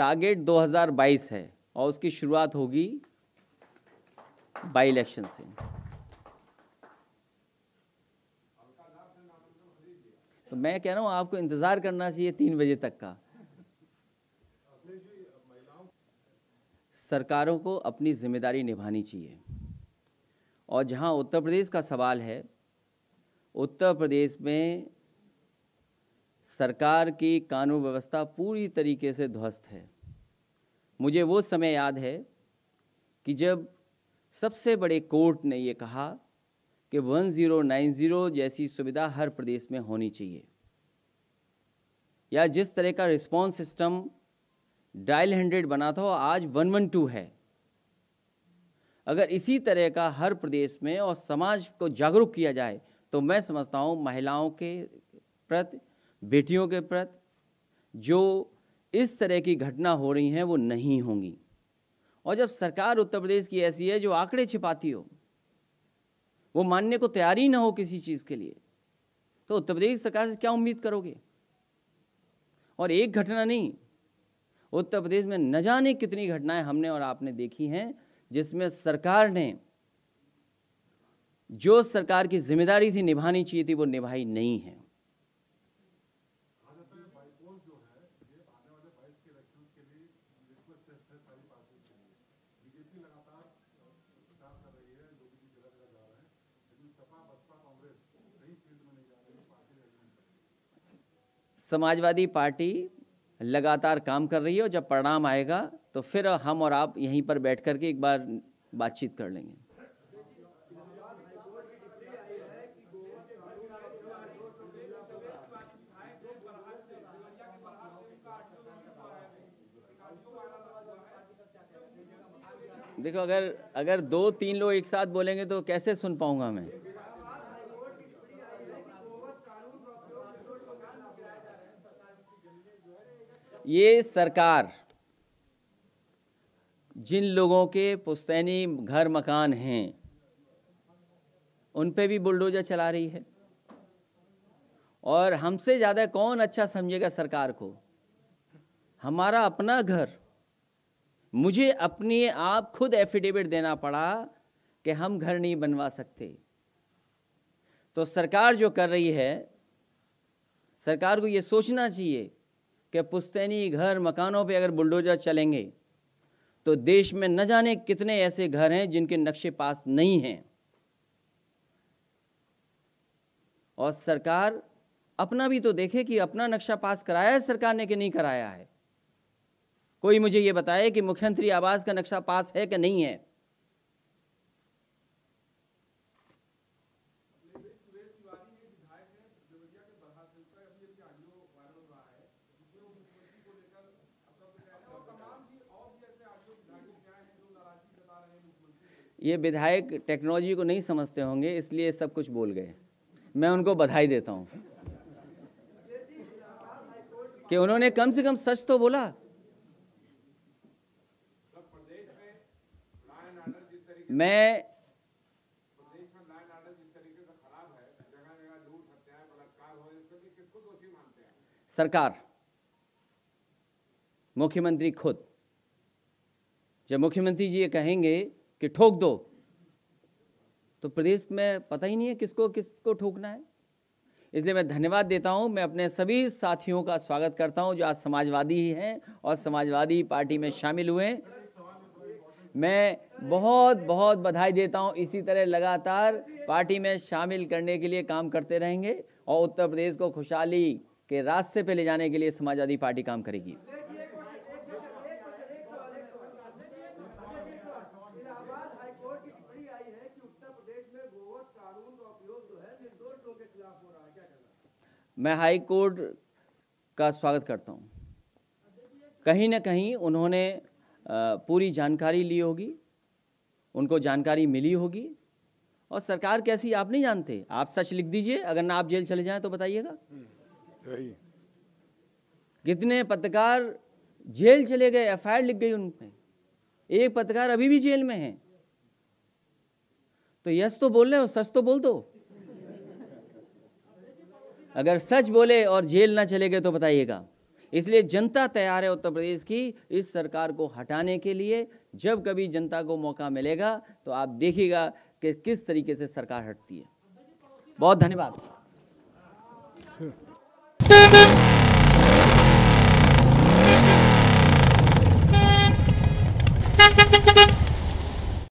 Target 2022 है और उसकी शुरुआत होगी बाई इलेक्शन से। तो मैं कह रहा हूं आपको इंतजार करना चाहिए 3 बजे तक का। सरकारों को अपनी जिम्मेदारी निभानी चाहिए। और जहां उत्तर प्रदेश का सवाल है, उत्तर प्रदेश में सरकार की कानून व्यवस्था पूरी तरीके से ध्वस्त है। मुझे वो समय याद है कि जब सबसे बड़े कोर्ट ने ये कहा कि 1090 जैसी सुविधा हर प्रदेश में होनी चाहिए, या जिस तरह का रिस्पॉन्स सिस्टम डायल 100 बना था आज 112 है। अगर इसी तरह का हर प्रदेश में और समाज को जागरूक किया जाए तो मैं समझता हूँ महिलाओं के प्रति, बेटियों के प्रति जो इस तरह की घटना हो रही हैं वो नहीं होंगी। और जब सरकार उत्तर प्रदेश की ऐसी है जो आंकड़े छिपाती हो, वो मानने को तैयार ही ना हो किसी चीज़ के लिए, तो उत्तर प्रदेश सरकार से क्या उम्मीद करोगे? और एक घटना नहीं, उत्तर प्रदेश में न जाने कितनी घटनाएं हमने और आपने देखी हैं जिसमें सरकार ने जो सरकार की जिम्मेदारी थी निभानी चाहिए थी वो निभाई नहीं है। समाजवादी पार्टी लगातार काम कर रही है और जब परिणाम आएगा तो फिर हम और आप यहीं पर बैठ कर के एक बार बातचीत कर लेंगे। देखो, अगर 2-3 लोग एक साथ बोलेंगे तो कैसे सुन पाऊंगा मैं? ये सरकार जिन लोगों के पुश्तैनी घर मकान हैं उन पे भी बुलडोजर चला रही है। और हमसे ज़्यादा कौन अच्छा समझेगा सरकार को? हमारा अपना घर, मुझे अपने आप खुद एफिडेविट देना पड़ा कि हम घर नहीं बनवा सकते। तो सरकार जो कर रही है, सरकार को ये सोचना चाहिए कि पुश्तैनी घर मकानों पे अगर बुलडोजर चलेंगे तो देश में न जाने कितने ऐसे घर हैं जिनके नक्शे पास नहीं हैं। और सरकार अपना भी तो देखे कि अपना नक्शा पास कराया है सरकार ने कि नहीं कराया है। कोई मुझे ये बताए कि मुख्यमंत्री आवास का नक्शा पास है कि नहीं है। ये विधायक टेक्नोलॉजी को नहीं समझते होंगे इसलिए सब कुछ बोल गए। मैं उनको बधाई देता हूं कि उन्होंने कम से कम सच तो बोला। मैं सरकार, मुख्यमंत्री खुद, जब मुख्यमंत्री जी ये कहेंगे कि ठोक दो तो प्रदेश में पता ही नहीं है किसको किसको ठोकना है। इसलिए मैं धन्यवाद देता हूं। मैं अपने सभी साथियों का स्वागत करता हूं जो आज समाजवादी ही हैं और समाजवादी पार्टी में शामिल हुए। मैं बहुत बहुत बधाई देता हूं। इसी तरह लगातार पार्टी में शामिल करने के लिए काम करते रहेंगे और उत्तर प्रदेश को खुशहाली के रास्ते पे ले जाने के लिए समाजवादी पार्टी काम करेगी। मैं हाई कोर्ट का स्वागत करता हूं। कहीं ना कहीं उन्होंने पूरी जानकारी ली होगी, उनको जानकारी मिली होगी। और सरकार कैसी आप नहीं जानते। आप सच लिख दीजिए, अगर ना आप जेल चले जाएं तो बताइएगा। कितने पत्रकार जेल चले गए, एफआईआर लिख गई उन पे, एक पत्रकार अभी भी जेल में है। तो यस तो बोल रहे हो, सच तो बोल दो। अगर सच बोले और जेल ना चले गए तो बताइएगा। इसलिए जनता तैयार है उत्तर प्रदेश की इस सरकार को हटाने के लिए। जब कभी जनता को मौका मिलेगा तो आप देखिएगा कि किस तरीके से सरकार हटती है। बहुत धन्यवाद।